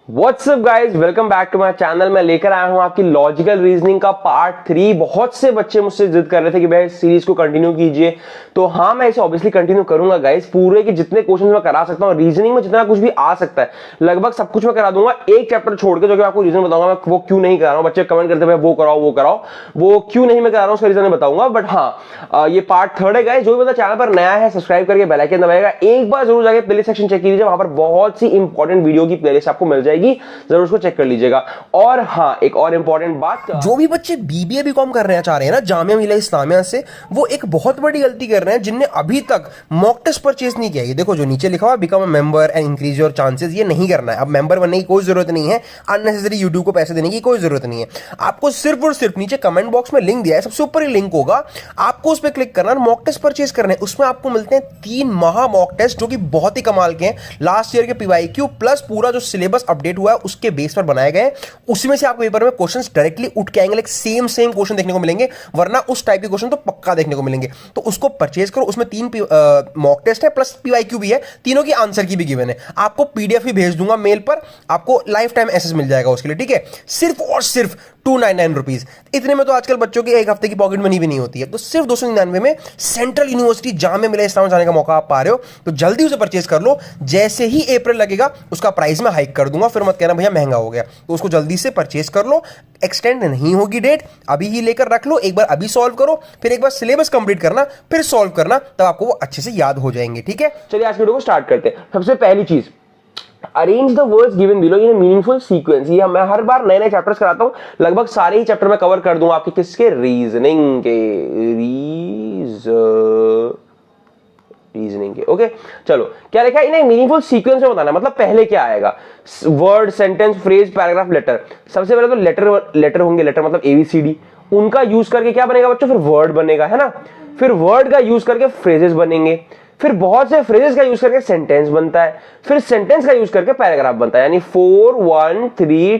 WhatsApp guys, welcome back to my channel. मैं लेकर आया हूं आपकी लॉजिकल रीजनिंग का पार्ट 3। बहुत से बच्चे मुझसे जिद कर रहे थे कि भाई सीरीज को कंटिन्यू कीजिए, तो हाँ मैं इसे ऑब्वियसली कंटिन्यू करूंगा गाइज। पूरे के जितने क्वेश्चन मैं करा सकता हूं, रीजनिंग में जितना कुछ भी आ सकता है लगभग सब कुछ मैं करा दूंगा। एक चैप्टर छोड़ के जो कि आपको रीजन बताऊंगा मैं वो क्यों नहीं करा रहा हूं। बच्चे कमेंट करते हैं वो कराओ वो कराओ, वो क्यों नहीं मैं करा रहा हूं उसका रीजन बताऊंगा। बट हाँ ये पार्ट 3 है गाइज। जो भी बंदा चैनल पर नया है सब्सक्राइब करके बेल आइकन दबाएगा। एक बार जरूर जाके प्लेलिस्ट सेक्शन चेक कीजिए, वहां पर बहुत सी इंपॉर्टेंट वीडियो की प्लेलिस्ट आपको मिल जाएगी, जरूर उसको चेक कर लीजिएगा। और हाँ एक और इंपॉर्टेंट बात, जो भी बच्चे बीबीए बीकॉम करना चाह रहे हैं ना जामिया मिलिया इस्लामिया से, वो एक बहुत बड़ी गलती कर रहे हैं जिनने अभी तक मॉक टेस्ट परचेज नहीं किया। ये देखो जो नीचे लिखा हुआ become a member and increase your chances, ये नहीं करना है। अब मेंबर बनने की कोई जरूरत नहीं है, अननेसेसरी यूट्यूब को पैसे देने की कोई जरूरत नहीं है। आपको सिर्फ और सिर्फ नीचे कमेंट बॉक्स में लिंक दिया है, सबसे ऊपर ही लिंक होगा, आपको उस पर क्लिक करना, मॉक टेस्ट परचेज करना है। उसमें आपको मिलते हैं 3 महा मॉक टेस्ट जो कि बहुत ही कमाल के हैं। लास्ट ईयर के पीवाईक्यू प्लस पूरा जो सिलेबस अपडेट हुआ है उसके बेस पर बनाए गए। उसमें से आपको पेपर में क्वेश्चंस डायरेक्टली उठ के आएंगे, लाइक सेम क्वेश्चन देखने को मिलेंगे, वरना उस टाइप के क्वेश्चन तो पक्का देखने को मिलेंगे। तो उसको परचेज करो। उसमें 3 मॉक टेस्ट है प्लस पीवाईक्यू भी है, तीनों की आंसर की भी गिवन है। आपको पीडीएफ भी भेज दूंगा मेल पर, आपको लाइफ टाइम एक्सेस मिल जाएगा उसके लिए, ठीक है। सिर्फ और सिर्फ 299 रुपीज। इतने में तो आजकल बच्चों की एक हफ्ते की पॉकेट मनी भी नहीं होती है, तो सिर्फ 299 में सेंट्रल यूनिवर्सिटी जामिया मिलिया इस्लामिया जाने का मौका आप पा रहे हो, तो जल्दी उसे परचेज कर लो। जैसे ही अप्रैल लगेगा उसका प्राइस मैं हाइक कर दूंगा, फिर मत कहना भैया महंगा हो गया। तो उसको जल्दी से परचेज कर लो। एक्सटेंड नहीं होगी डेट, अभी ही लेकर रख लो। एक बार अभी सॉल्व करो, फिर एक बार सिलेबस कंप्लीट करना, फिर सॉल्व करना, तब आपको वो अच्छे से याद हो जाएंगे, ठीक है। चलिए आज वीडियो को स्टार्ट करते हैं। सबसे पहली चीज, arrange the words given below in meaningful sequence. ये मैं हर बार नए नए चैप्टर्स कराता हूं, लगभग सारे ही चैप्टर में कवर कर दूंगा आपके किसके, रीजनिंग के। रीजनिंग के ओके। चलो क्या लिखा है इन्हें मीनिंगफुल सीक्वेंस में बताना, मतलब पहले क्या आएगा, word, sentence, phrase, paragraph, letter. सबसे पहले तो लेटर होंगे, लेटर मतलब एबीसीडी, उनका यूज करके क्या बनेगा बच्चों, फिर वर्ड बनेगा, है ना। फिर वर्ड का यूज करके फ्रेजेस बनेंगे, फिर बहुत से फ्रेजेस का यूज करके सेंटेंस बनता है, फिर सेंटेंस का यूज करके पैराग्राफ बनता है। यानी 4 1 3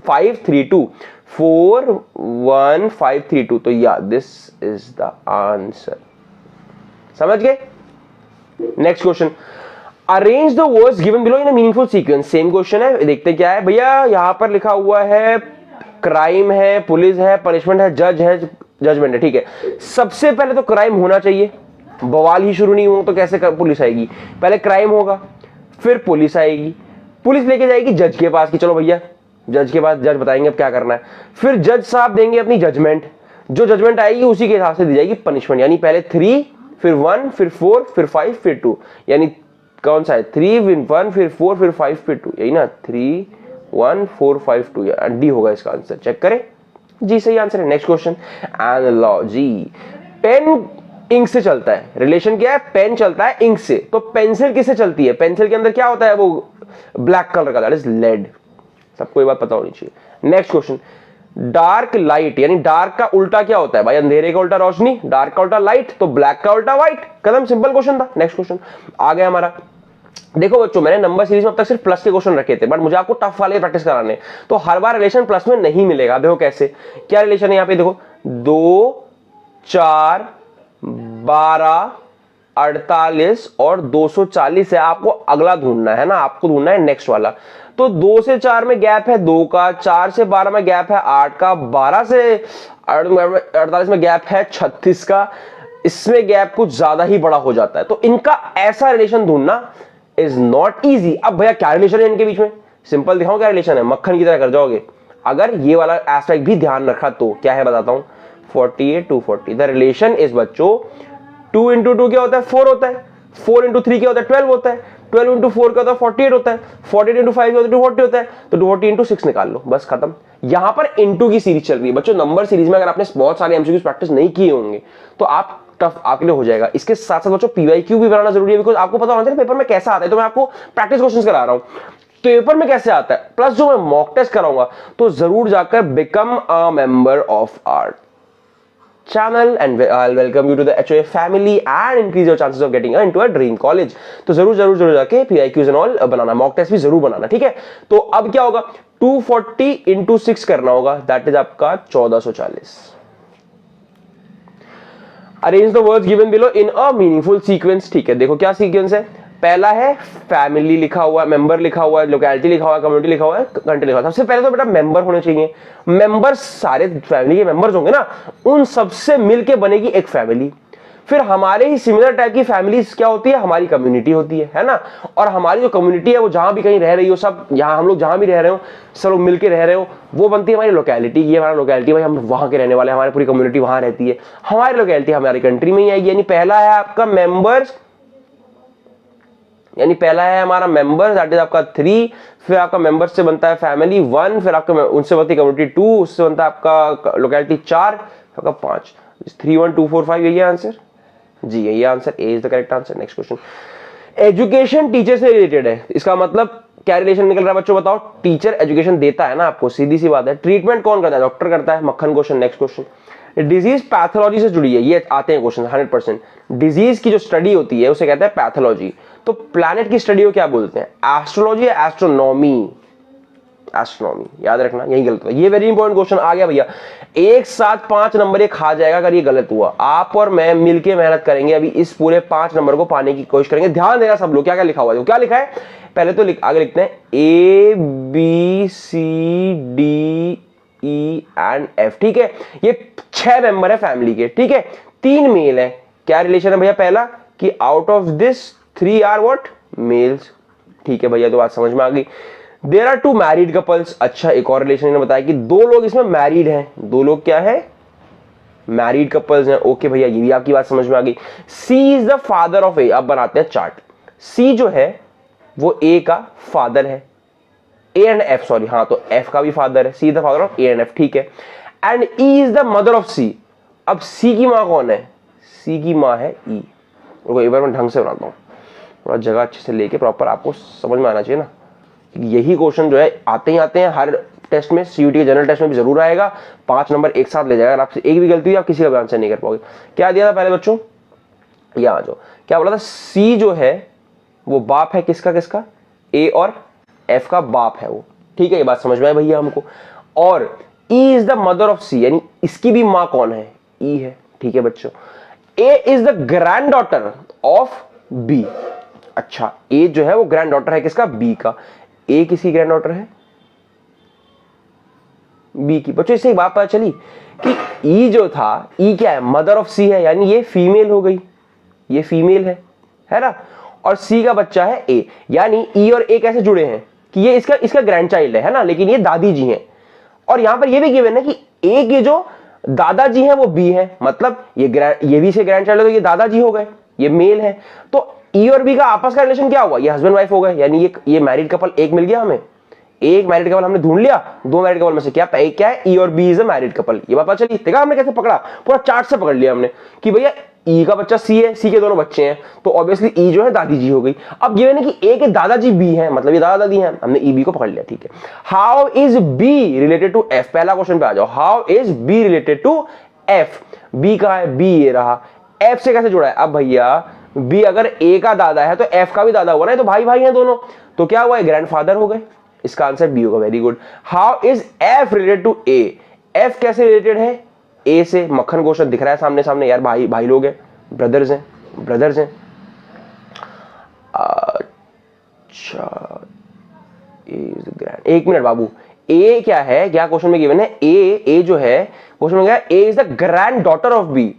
5 3 2 4 1 5 3 2। तो या दिस इज द आंसर। समझ गए। Next question, arrange the words given below in a meaningful sequence. Same question है, देखते क्या है भैया। यहां पर लिखा हुआ है क्राइम है, पुलिस है, पनिशमेंट है, जज है, जजमेंट है, ठीक है। सबसे पहले तो क्राइम होना चाहिए, बवाल ही शुरू नहीं हो तो कैसे पुलिस आएगी। पहले क्राइम होगा, फिर पुलिस आएगी, पुलिस लेके जाएगी जज के पास कि चलो भैया जज के पास, जज बताएंगे अब क्या करना है। फिर जज साहब देंगे अपनी जजमेंट, जो जजमेंट आएगी उसी के हिसाब से दी जाएगी पनिशमेंट। यानी पहले 3 फिर 1 फिर 4 फिर 5 फिर 2, यानी कौन सा है 3 फिर 1 फिर 4 फिर 5 फिर 2, यही ना 3 1 4 5 2, डी होगा इसका आंसर। चेक करें जी, सही आंसर है। Next question, analogy. Pen ink से चलता है, रिलेशन क्या है, पेन चलता है इंक से, तो पेंसिल किससे चलती है, पेंसिल के अंदर क्या होता है, वो ब्लैक कलर का, दैट इज लेड। सबको ये बात पता होनी चाहिए। नेक्स्ट क्वेश्चन, डार्क लाइट, यानी डार्क का उल्टा क्या होता है भाई, अंधेरे का उल्टा रोशनी, डार्क का उल्टा लाइट, तो ब्लैक का उल्टा व्हाइट। कदम सिंपल क्वेश्चन था। नेक्स्ट क्वेश्चन आ गया हमारा। देखो बच्चों, मैंने नंबर सीरीज में अब तक सिर्फ प्लस के क्वेश्चन रखे थे, बट मुझे आपको टफ वाले प्रैक्टिस कराने, तो हर बार रिलेशन प्लस में नहीं मिलेगा। देखो कैसे, क्या रिलेशन है यहाँ पे, देखो 2 4 12 48 और 240 है। आपको अगला ढूंढना है ना, आपको ढूंढना है नेक्स्ट वाला। तो 2 से 4 में गैप है 2 का, 4 से 12 में गैप है 8 का, 12 से 48 में गैप है 36 का। इसमें गैप कुछ ज्यादा ही बड़ा हो जाता है, तो इनका ऐसा रिलेशन ढूंढना इज नॉट इजी। अब भैया क्या रिलेशन है इनके बीच में, सिंपल दिखाऊं क्या रिलेशन है, मक्खन की तरह कर जाओगे अगर ये वाला एस्पेक्ट भी ध्यान रखा तो। क्या है बताता हूं, 48 2 40। द रिलेशन इज बच्चों 2 into 2 क्या होता है, 4 होता है, 4 into 3 क्या होता है, 12 होता है, 12 into 4 क्या होता है, 48 होता है, 48 into 5 क्या होता है, 240 होता है, तो 240 into 6 निकाल लो, बस खत्म। यहां पर इंटू की सीरीज चल रही है बच्चों। नंबर सीरीज में अगर आपने बहुत सारे एमसीक्यूज प्रैक्टिस नहीं किए होंगे तो आप टफ आपके लिए हो जाएगा। इसके साथ साथ बच्चों पीवाईक्यू भी बनाना जरूरी है, बिकॉज आपको पता होना चाहिए पेपर में कैसा आता है। तो मैं आपको प्रैक्टिस क्वेश्चंस करा रहा हूं, पेपर में कैसे आता है, प्लस जो मैं मॉक टेस्ट कराऊंगा, तो जरूर जाकर become a member of our channel and I'll welcome you to the HOA family and increase your chances of getting into a dream college। तो जरूर जरूर जरूर जाके PIQs and all बनाना, मॉक टेस्ट भी जरूर बनाना, ठीक है। तो अब क्या होगा, 240 into 6 करना होगा, दैट इज आपका 1440। Arrange the words given below in a meaningful sequence, ठीक है। देखो क्या सीक्वेंस है, पहला है फैमिली लिखा हुआ है, मेंबर लिखा हुआ है, लोकेलिटी लिखा हुआ है, कम्युनिटी लिखा हुआ है, कंट्री लिखा हुआ है। सबसे पहले तो बेटा मेंबर होने चाहिए। मेंबर्स सारे फैमिली के मेंबर्स होंगे ना, उन सबसे मिलके बनेगी एक फैमिली। फिर हमारे ही सिमिलर टाइप की फैमिलीज क्या होती है, हमारी कम्युनिटी होती है ना। और हमारी जो कम्युनिटी है वो जहां भी कहीं रह रही हो, सब यहाँ हम लोग जहां भी रह रहे हो, सब लोग मिलके रह रहे हो, वो बनती है हमारी लोकेलिटी। ये हमारा लोकेलिटी भाई, हम वहां के रहने वाले, हमारी पूरी कम्युनिटी वहां रहती है, हमारी लोकेलिटी हमारी कंट्री में ही आएगी। यानी पहला है आपका मेंबर्स, यानी पहला है हमारा मेंबर, दैट इज आपका 3। फिर आपका मेंबर से बनता है फैमिली 1, फिर आपका उनसे बनती है कम्युनिटी 2, उससे बनता है आपका लोकेलिटी 4, आपका 5। 3 1 2 4 5 यही आंसर जी, यही answer, A is the correct answer. Next question, education teacher से रिलेटेड है, इसका मतलब क्या रिलेशन निकल रहा है बच्चों बताओ। टीचर एजुकेशन देता है ना आपको, सीधी सी बात है। ट्रीटमेंट कौन करता है, डॉक्टर करता है, मक्खन question. Next question, disease pathology से जुड़ी है, ये आते हैं क्वेश्चन 100%। डिजीज की जो स्टडी होती है उसे कहते हैं पैथोलॉजी। तो प्लैनेट की स्टडी को क्या बोलते हैं, एस्ट्रोलॉजी या एस्ट्रोनॉमी। एस्ट्रोनॉमी याद रखना, यही गलत है। ये वेरी इंपॉर्टेंट क्वेश्चन आ गया भैया, एक साथ 5 नंबर ये खा जाएगा अगर ये गलत हुआ। आप और मैं मिलके मेहनत करेंगे, अभी इस पूरे 5 नंबर को पाने की कोशिश करेंगे। ध्यान देना सब लोग, क्या क्या लिखा हुआ है, क्या लिखा है पहले तो आगे लिखते हैं A B C D E and F। ठीक है, ये 6 मेंबर है फैमिली के, ठीक है, 3 मेल है। क्या रिलेशन है भैया, पहला कि out of this 3 are what, males. ठीक है भैया, तो बात समझ में आ गई। There are 2 married couples. अच्छा, एक और रिलेशन इन्होंने बताया कि 2 लोग इसमें मैरिड हैं, 2 लोग क्या है, मैरिड कपल्स हैं। ओके भैया, ये भी आपकी बात समझ में आ गई। सी इज द फादर ऑफ ए। अब बनाते हैं चार्ट। सी जो है वो ए का फादर है, ए एंड एफ, सॉरी हाँ, तो एफ का भी फादर है। C is the father of A and F, ठीक है। And E is the mother of C. अब सी की मां कौन है, सी की मां है ई। एक बार मैं ढंग से बनाता हूं, थोड़ा जगह अच्छे से लेके प्रॉपर, आपको समझ में आना चाहिए ना। यही क्वेश्चन जो है आते हैं हर टेस्ट में, सीयूटी के जनरल टेस्ट में भी जरूर आएगा। 5 नंबर एक साथ ले जाएगा। आपसे एक भी गलती हुई आप किसी का भी आंसर नहीं कर पाओगे। क्या दिया था पहले बच्चों, यहां आ जाओ, क्या बोला था, सी जो है वो बाप है किसका किसका, ए और एफ का बाप है वो। ठीक है, ये बात समझ में आई भैया हमको। और E is the mother of C, यानी इसकी भी मां कौन है, ई है। ठीक है बच्चों, A is the granddaughter of B. अच्छा, ए जो है वो ग्रैंड डॉटर है किसका, बी का। ए किसी ग्रैंड डॉटर है, बी की। बच्चों इससे एक बात पता चली कि ई जो था, ई क्या है, मदर ऑफ सी है, यानी ये फीमेल हो गई, ये फीमेल है ना। और सी का बच्चा है ए, यानी ई और ए कैसे जुड़े हैं कि ये इसका ग्रैंड चाइल्ड है ना, लेकिन ये दादी जी हैं। और यहां पर ये भी गिवन है कि ए के जो दादाजी हैं वो बी है, मतलब ये भी इसके ग्रैंड चाइल्ड है, तो ये दादाजी हो गए, ये मेल है। तो ई और बी का आपस का रिलेशन क्या हुआ, ये हस्बैंड वाइफ हो गए, यानी ये मैरिड कपल एक मिल गया हमें। एक मैरिड कपल हमने ढूंढ लिया, 2 मैरिड कपल में से क्या है, ई और B is a married couple. ये बात पता चली, देखा हमने कैसे पकड़ा, पूरा चार्ट से पकड़ लिया हमने कि भैया ई का बच्चा सी है, सी के दोनों बच्चे हैं, तो ऑब्वियसली ई जो है दादी जी हो गई। अब ये कि ए के दादाजी बी हैं, मतलब ये दादा दादी हैं, हमने ई बी को पकड़ लिया। ठीक है, how is B related to F, पहला क्वेश्चन पे आ जाओ। How is B related to F, B कहां है, बी ये रहा, एफ से कैसे जुड़ा है। अब भैया बी अगर ए का दादा है तो एफ का भी दादा हुआ ना, तो भाई भाई हैं दोनों, तो क्या हुआ, ग्रैंडफादर हो गए। इसका आंसर बी होगा, very good. How is F related to A, F कैसे रिलेटेड है ए से, मक्खन क्वेश्चन दिख रहा है सामने सामने यार, भाई भाई लोग हैं, ब्रदर्स हैं। अच्छा, एक मिनट बाबू, ए क्या है, क्या क्वेश्चन में गिवन है, ए जो है क्वेश्चन में क्या है, A is the granddaughter of B.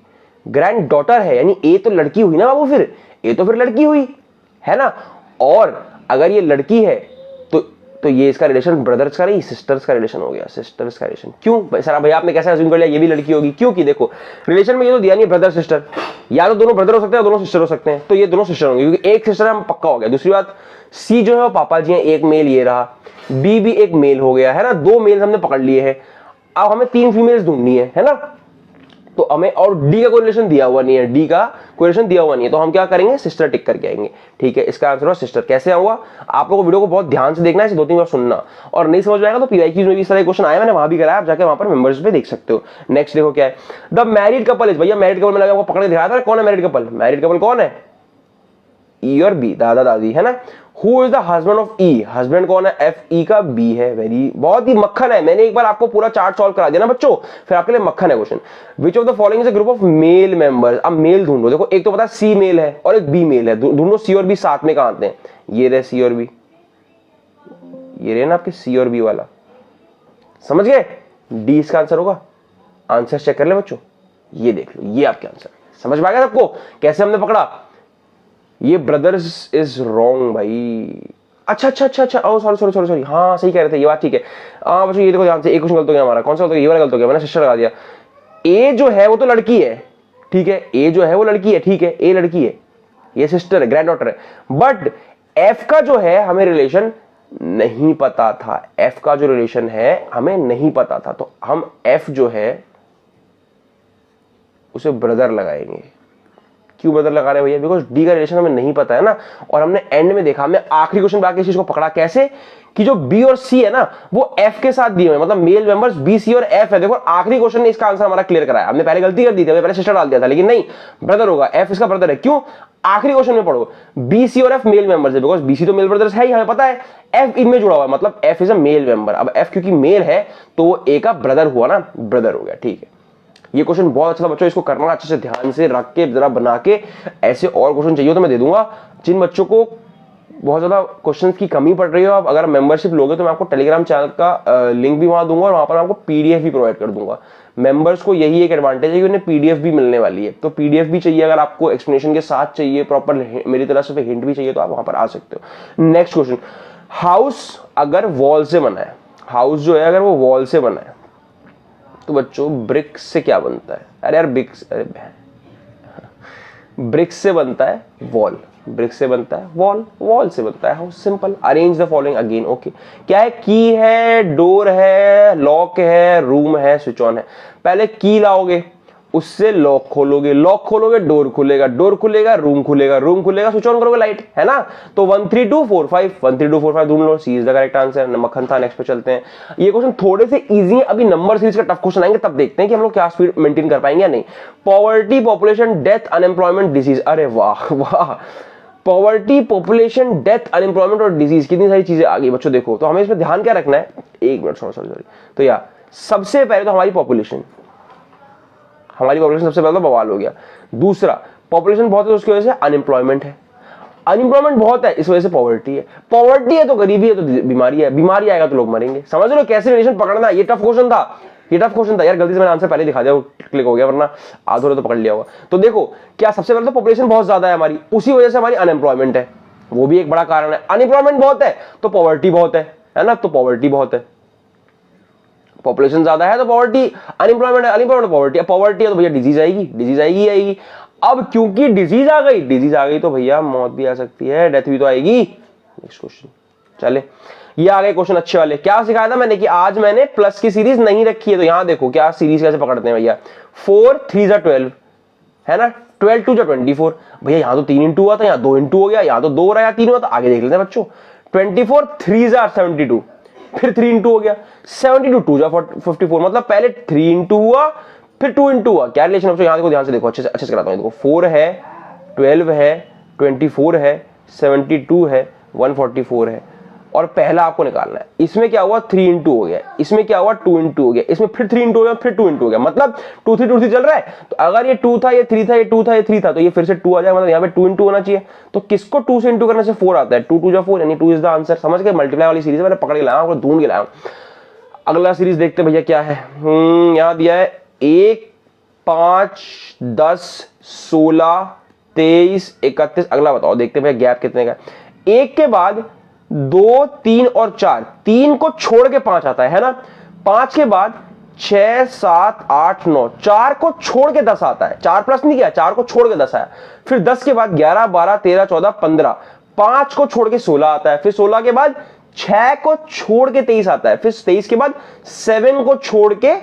Granddaughter है, यानी ए तो लड़की हुई ना बाबू, फिर ए तो फिर लड़की हुई है ना। और अगर ये लड़की है तो ये इसका रिलेशन ब्रदर्स का नहीं, सिस्टर्स का रिलेशन हो गया, सिस्टर्स का रिलेशन। क्यों सर भैया आपने कैसे अज्यूम कर लिया ये भी लड़की होगी, क्योंकि देखो रिलेशन में ये तो दिया नहीं ब्रदर सिस्टर, या तो दोनों ब्रदर हो सकते हैं, दोनों सिस्टर हो सकते हैं, तो ये दोनों सिस्टर होंगे क्योंकि एक सिस्टर हम पक्का हो गया। दूसरी बात, सी जो है वो पापा जी हैं, एक मेल ये रहा, बी भी एक मेल हो गया है ना, 2 मेल हमने पकड़ लिए हैं। अब हमें 3 फीमेल्स ढूंढनी है ना, तो हमें, और डी का कोई रिलेशन दिया हुआ नहीं है, डी का कोई रिलेशन दिया हुआ नहीं है, तो हम क्या करेंगे, सिस्टर टिक करके आएंगे। ठीक है, इसका आंसर हुआ सिस्टर। कैसे हुआ, आप लोगों को वीडियो को बहुत ध्यान से देखना है, इसे 2-3 बार सुनना, और नहीं समझ में आएगा तो पीवाईक्यूज में भी इस तरह क्वेश्चन आया, मैंने वहां भी कराया, आप जाके वहां पर मेंबर्स पे देख सकते हो। नेक्स्ट देखो क्या है, द मैरिड कपल इज, भैया मैरिड कपल में आपको पकड़ के दिखाया था कौन है मैरिड कपल, मैरिड कपल कौन है, ई और बी, दादा दादी है ना। Who is the husband of E, husband कौन है, एफ ई का बी है, वेरी बहुत ही मक्खन है, मैंने एक बार आपको पूरा चार्ट सॉल्व करा दिया ना बच्चों, फिर आपके लिए मक्खन है question. Which of the following is a group of male members, अब मेल ढूंढो, देखो एक तो पता है सी मेल है और एक बी मेल है, ढूंढो सी और बी साथ में कहां आते हैं, ये रहे सी और बी, ये रहे ना आपके सी और बी वाला, समझ गए, डी इसका आंसर होगा। आंसर चेक कर ले बच्चों, ये देख लो, ये आपके आंसर, समझ में आ गया सबको कैसे हमने पकड़ा, ये ब्रदर्स इज रॉन्ग भाई। अच्छा अच्छा अच्छा अच्छा, ओ सॉरी सॉरी सॉरी सॉरी, हाँ सही कह रहे थे, ये बात ठीक है। हाँ बच्चों ये देखो ध्यान से, एक क्वेश्चन गलत हो गया हमारा, कौन सा गलत हो गया, ये वाला गलत हो गया, मैंने सिस्टर लगा दिया। ए जो है वो तो लड़की है, ठीक है, ए जो है वो लड़की है, ठीक है, ए लड़की है, ये सिस्टर है, ग्रैंड डॉटर है, बट एफ का जो है हमें रिलेशन नहीं पता था, एफ का जो रिलेशन है हमें नहीं पता था, तो हम एफ जो है उसे ब्रदर लगाएंगे। क्यों ब्रदर लगा रहे हैं भैया, बिकॉज डी का रिलेशन हमें नहीं पता है ना, और हमने एंड में देखा, हमने आखिरी क्वेश्चन में आके इस चीज को पकड़ा कैसे कि जो बी और सी है ना वो एफ के साथ दिए हुए, मतलब मेल मेंबर्स बी सी और एफ है। देखो आखिरी क्वेश्चन ने इसका आंसर हमारा क्लियर कराया, हमने पहले गलती कर दी थी, हमने पहले सिस्टर डाल दिया था, लेकिन नहीं ब्रदर होगा, एफ इसका ब्रदर है। क्यों, आखिरी क्वेश्चन में पढ़ो, बी सी और एफ मेल मेंबर्स है, बिकॉज बी सी तो मेल ब्रदर्स है ही, हमें पता है, एफ इनमें जुड़ा हुआ है, मतलब F is a male member. अब एफ क्योंकि मेल है तो वो ए का ब्रदर हुआ ना, ब्रदर हो गया, ठीक है। ये क्वेश्चन बहुत अच्छा था बच्चों, इसको करना अच्छे से ध्यान से रख के जरा बना के, ऐसे और क्वेश्चन चाहिए तो मैं दे दूंगा। जिन बच्चों को बहुत ज्यादा क्वेश्चंस की कमी पड़ रही है, आप अगर मेंबरशिप लोगे तो मैं आपको टेलीग्राम चैनल का लिंक भी वहां दूंगा और वहां पर आपको पीडीएफ भी प्रोवाइड कर दूंगा। मेंबर्स को यही एक एडवांटेज है कि उन्हें पीडीएफ भी मिलने वाली है, तो पीडीएफ भी चाहिए, अगर आपको एक्सप्लेनेशन के साथ चाहिए, प्रॉपर मेरी तरफ से हिंट भी चाहिए, तो आप वहां पर आ सकते हो। नेक्स्ट क्वेश्चन, हाउस अगर वॉल से बना है, हाउस जो है अगर वो वॉल से बना है तो बच्चों ब्रिक्स से क्या बनता है, अरे यार ब्रिक्स, अरे ब्रिक्स से बनता है वॉल, ब्रिक्स से बनता है वॉल, वॉल से बनता है house, simple. Arrange the following again, okay. क्या है, की है, डोर है, लॉक है, रूम है, स्विच ऑन है। पहले की लाओगे, उससे लॉक खोलोगे, लॉक खोलोगे डोर खुलेगा, डोर खुलेगा रूम खुलेगा, रूम खुलेगा स्विच ऑन करोगे लाइट, है ना। तो 1 3 2 4 5, 1 3 2 4 5 ढूंढ लो, सी इज द करेक्ट आंसर। मक्खन था, नेक्स्ट पे चलते हैं। ये क्वेश्चन थोड़े से इजी है, अभी नंबर सीरीज का टफ क्वेश्चन आएंगे तब देखते हैं कि हम लोग क्या स्पीड मेंटेन कर पाएंगे या नहीं। Poverty, population, death, unemployment, disease, अरे वाह वाह, पॉवर्टी, पॉपुलेशन, डेथ, अनएम्प्लॉयमेंट और डिजीज, कितनी सारी चीजें आ गई बच्चों। देखो तो हमें इसमें ध्यान क्या रखना है, एक मिनट, सॉरी, तो यार सबसे पहले तो हमारी पॉपुलेशन, हमारी पॉपुलेशन सबसे पहले तो बवाल हो गया। दूसरा, पॉपुलेशन बहुत है तो उसकी वजह से अनएम्प्लॉयमेंट है, अनएम्प्लॉयमेंट बहुत है इस वजह से पॉवर्टी है, पॉवर्टी है तो गरीबी है तो बीमारी है, बीमारी आएगा तो लोग मरेंगे। समझ लो कैसे रिलेशन पकड़ना। ये टफ क्वेश्चन था, ये टफ क्वेश्चन था यार, गलती से मैंने आंसर पहले दिखा दिया, क्लिक हो गया, वरना आधे तो पकड़ लिया होगा। तो देखो क्या, सबसे पहले तो पॉपुलेशन बहुत ज्यादा है हमारी, उसी वजह से हमारी अनएम्प्लॉयमेंट है, वो भी एक बड़ा कारण है। अनएम्प्लॉयमेंट बहुत है तो पॉवर्टी बहुत है ना, तो पॉवर्टी बहुत है। पॉपुलेशन ज्यादा है तो पॉवर्टी, अनएम्प्लॉयमेंट है, अनएम्प्लॉयमेंट पॉवर्टी, पॉवर्टी है तो भैया डिजीज आएगी, डिजीज आएगी। अब क्योंकि डिजीज आ गई तो भैया मौत भी आ सकती है, डेथ भी तो आएगी। नेक्स्ट क्वेश्चन चले, ये आ गए क्वेश्चन अच्छे वाले। क्या सिखाया था मैंने कि आज मैंने प्लस की सीरीज नहीं रखी है, तो यहां देखो क्या सीरीज कैसे पकड़ते हैं भैया। 4 3 12 है ना, 12 2 24 भैया, यहां तो 3 इंटू हुआ था, यहाँ 2 इंटू हो गया, यहाँ तो 2 हो रहा है, यहाँ 3 हुआ था, आगे देख लेते हैं बच्चों। 24 3 72, फिर 3 इंटू हो गया, 72 2 54, मतलब पहले 3 इंटू हुआ फिर 2 इंटू हुआ। क्या रिलेशन बच्चों, यहां देखो ध्यान से देखो, अच्छे से कराता हूं। देखो 4 है, 12 है, 24 है, 72 है, 144 है, और पहला आपको निकालना है। इसमें क्या हुआ, 3 इंटू हो गया, इसमें क्या हुआ 2 इंटू हो गया, इसमें फिर 3 इंटू हो गया, फिर 2 इंटू हो गया, मतलब 2 3 चल रहा है। तो अगर ये 2 था, ये 3 था, ये 2 था, ये 3 था, तो ये फिर से 2 आ जाएगा, मतलब यहाँ पे 2 इंटू होना चाहिए। तो किसको 2 से इंटू करने से 4 आता है, 2 2 4, यानी 2 इज द आंसर। समझ गए, मल्टीप्लाई वाली सीरीज मैंने पकड़ के लाया हूं, ढूंढ के लाया हूं। अगला सीरीज देखते भैया क्या है। यहां दिया है 1 5 10 16 23 31। अगला बताओ, देखते भैया गैप कितने का। 1 के बाद 2 3 और 4, 3 को छोड़ के 5 आता है ना। 5 के बाद 6 7 8 9, 4 को छोड़ के 10 आता है, 4 प्लस नहीं किया, 4 को छोड़ के 10 आया। फिर 10 के बाद 11 12 13 14 15, 5 को छोड़ के 16 आता है। फिर 16 के बाद 6 को छोड़ के 23 आता है। फिर 23 के बाद 7 को छोड़ के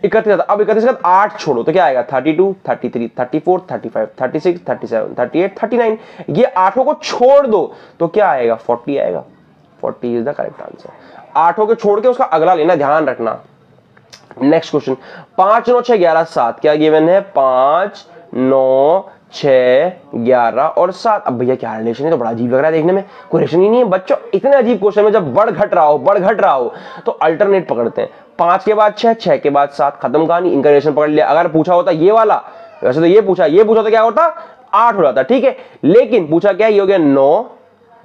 31 आता है। अब 31 के बाद 8 छोड़ो तो क्या आएगा, 32 33 34 35 36 37 38 39। ये 8 को छोड़ दो तो क्या आएगा, 40 आएगा। 40 इज द करेक्ट आंसर। 8 को छोड़ के उसका अगला लेना, ध्यान रखना। नेक्स्ट क्वेश्चन, 5 9 6 11 7, क्या गिवन है, 5 9 6, 11 और 7। अब भैया क्या रिलेशन है, तो बड़ा अजीब लग रहा है देखने में, कोई रिलेशन ही नहीं है बच्चों। इतने अजीब क्वेश्चन में जब बढ़ घट रहा हो तो अल्टरनेट पकड़ते हैं। 5 के बाद 6, 6 के बाद 7, खत्म कहानी, इनका रिलेशन पकड़ लिया। अगर पूछा होता ये वाला, वैसे तो ये पूछा तो क्या होता, 8 हो जाता, ठीक है। लेकिन पूछा क्या, ये हो गया 9,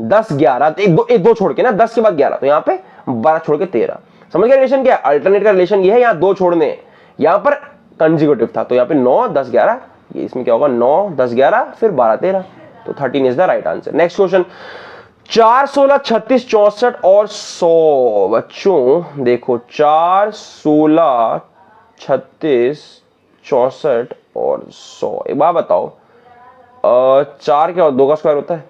10, 11, तो एक दो छोड़ के ना, 10 के बाद 11, तो यहाँ पे 12 छोड़ के 13। समझ गया रिलेशन क्या है? अल्टरनेट का रिलेशन ये है, यहाँ 2 छोड़ने हैं, यहाँ पर कंजिक्यूटिव था, तो यहाँ पे 9, 10, 11, ये इसमें क्या होगा 9, 10, 11 फिर 12, 13, तो 13 is the right answer. Next question, 4, 16, 36, 64 और 100। बच्चों देखो 4, 16, 36, 64 और 100। एक बात बताओ, 4 क्या 2 का स्क्वायर होता है,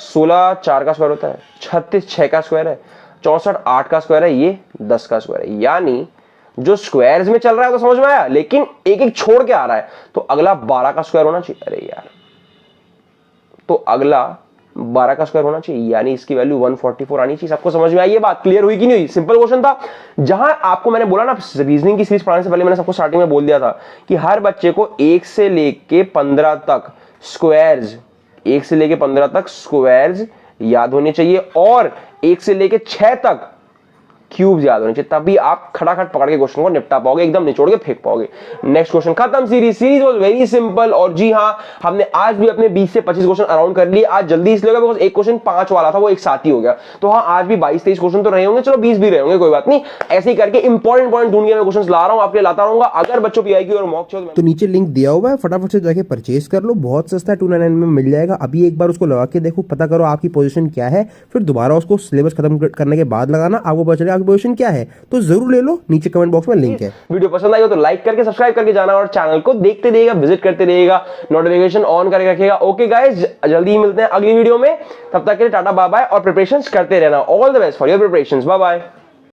16 4 का स्क्वायर होता है, 36 6 का स्क्वायर है, 64 8 का स्क्वायर है, ये 10 का स्क्वायर है। यानी जो स्क्वायर्स में चल रहा है तो समझ में आया, लेकिन एक एक छोड़ के आ रहा है, तो अगला 12 का स्क्वायर होना चाहिए। अरे यार, तो अगला 12 का स्क्वायर होना चाहिए, यानी इसकी वैल्यू 144 आनी चाहिए। सबको समझ में आई ये बात? क्लियर हुई कि नहीं हुई? सिंपल क्वेश्चन था। जहां आपको मैंने बोला ना, रीजनिंग की सीरीज पढ़ाने से पहले मैंने सबको स्टार्टिंग में बोल दिया था कि हर बच्चे को 1 से लेके 15 तक स्क्वायर्स, 1 से लेके 15 तक स्क्वायर्स याद होने चाहिए, और 1 से लेके 6 तक क्यूब्स याद होने चाहिए, तभी आप खटाखट पकड़ के क्वेश्चन को निपटा पाओगे, एकदम निचोड़ के फेंक पाओगे। नेक्स्ट क्वेश्चन खत्म। Series was very simple. और जी हाँ, हमने आज भी अपने 20 से 25 क्वेश्चन अराउंड कर लिए। आज जल्दी इसलिए होगा बिकॉज़ एक क्वेश्चन 5 वाला था, वो एक साथ ही हो गया। तो हाँ, आज भी 22-23 क्वेश्चन तो रहे होंगे, चलो 20 भी रहे होंगे, कोई बात नहीं। ऐसे ही करके इंपॉर्टेंट पॉइंट ढूंढ के मैं क्वेश्चन ला रहा हूँ, आपके लाता रहूंगा। अगर बच्चों पीआईक्यू और मॉक चाहिए तो नीचे लिंक दिया हुआ है, फटाफट से जाके परचेज कर लो, बहुत सस्ता है, 299 में मिल जाएगा। अभी एक बार उसको लगा के देखो, पता करो आपकी पोजीशन क्या है, फिर दोबारा उसको सिलेबस खत्म करने के बाद लगाना, आपको पता चलेगा आपकी पोजीशन क्या है। तो जरूर ले लो, नीचे कमेंट बॉक्स में लिंक है। वीडियो पसंद आई हो तो लाइक करके सब्सक्राइब करके जाना, और चैनल को देखते रहिएगा, विजिट करते रहिएगा, नोटिफिकेशन ऑन करके रखिएगा। ओके गाइस, जल्दी ही मिलते हैं अगली वीडियो में, तब तक के लिए टाटा बाय बाय, और प्रिपरेशंस करते रहना। All the best for your preparations, bye bye.